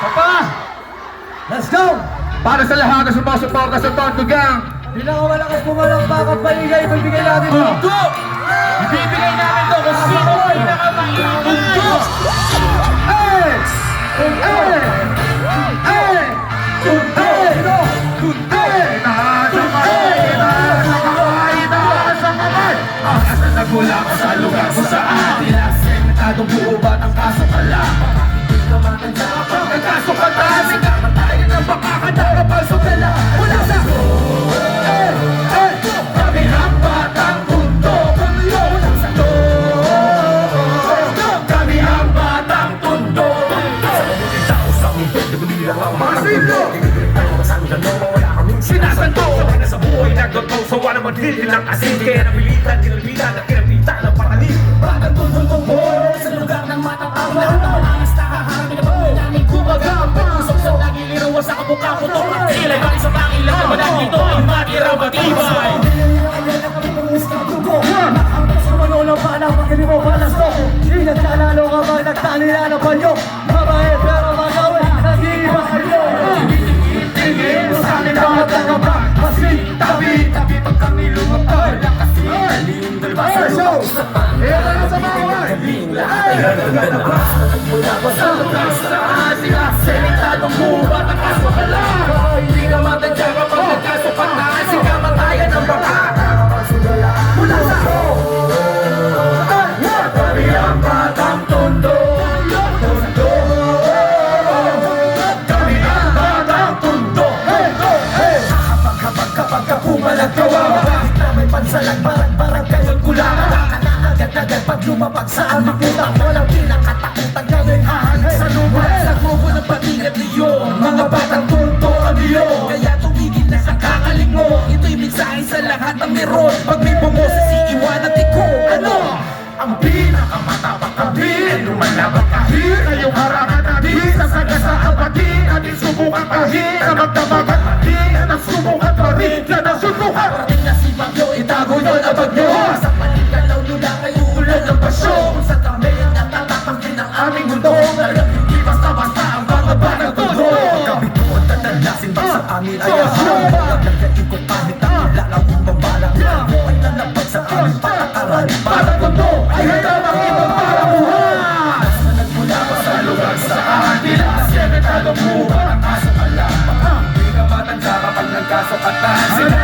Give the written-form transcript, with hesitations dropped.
Papa! Let's go! Para sa lahat na sumasuporta sa Tonto Gang, Pinakamalakas pumalakpak at paligay, ibibigay natin ito. ibibigay namin to kung sino pinakamaingat. Hey! Hey! Hey! Hey! Nagmula ko sa lugar kung saan Sementadong buo ba ng kaso ka lang? Hindi ka matanda kapag nagkaso ka tayo Sikamatayan ang baka ka na kapag sugala Wala sa kami ang batang mundo Walang sato Kami ang batang mundo Sa mabuting tao sa mundo Nagulilang ang mga mundo Kinikilig tayo masang gano'n Wala kaming sinasanto Sabay na sa buhay nagdoto Sawa naman nilang asin Kaya nabilitan, kinalbitan at kinapitan ang paralim Batang mundo kong buhay Sa lugar ng matatang Lahat ng angas na haharapin na pagmay namin kumagam Pag-usok sa nagilirawa sa kabuka ko to Sila'y bakit sa pangilan na malang dito ay matiraw matibay Manulong pa lang, pagkili mo palas to. Di nagkalalo ka ba, nagtanila na banyo. Babae pero magawin, nag-iiba kayo. Tingin mo sa amin ang magkakabag Kasi tabi-tabi pag kami lumapag Wala kasi talim dalawa sa lumakusapan Ito na sa bawal Lahat ay hanggang na ba Mula pa sa lugar sa sila Sementadong buwan ang kaso ka lang Hindi ka matadya kapag nagkasukat na Sikamatayan ang baka Mula sa kami ang batang tondo Kapag kapumalag kawawa Kahit na may pansalag parang kayon kulangan Baka na agad-agad pag lumapag sa aming utang Walang pinakatakutan ngayon hahanap sa lugar Sa grupo ng patingat niyo Mga batang tunto ang iyo Kaya tumigil na sa kakaling mo Ito'y mensahe sa lahat ng meron Pag may bumoses iiwanan ko Ano? Ang pinakamatapang kami ay lumalabang kahit Ngayong harangan natin sa sagasaan pati Ating subukan kahit na magdamagan pati At subukan pa rin na nasubukan Parating na si Bagyo, itago nyo na bagyo Sa paligalaw nila kayo ulan ng pasyo Kung sa kami ang natatapang din ang aming mundo Ngayon hindi basta-basta ang mga banang tundo Pagkabituan tatalasin ba sa amin ay ahang Nagkain ko kahit ang ilalaw kong babalak Mo ay nalapag sa aming patakaran Para tundo ay hanggang ibang paramuhan Nasa nagmula pa sa lugar sa atin Sementadong buwan ang kaso ka lang Hindi ka matanda kapag nagkasukatan Sila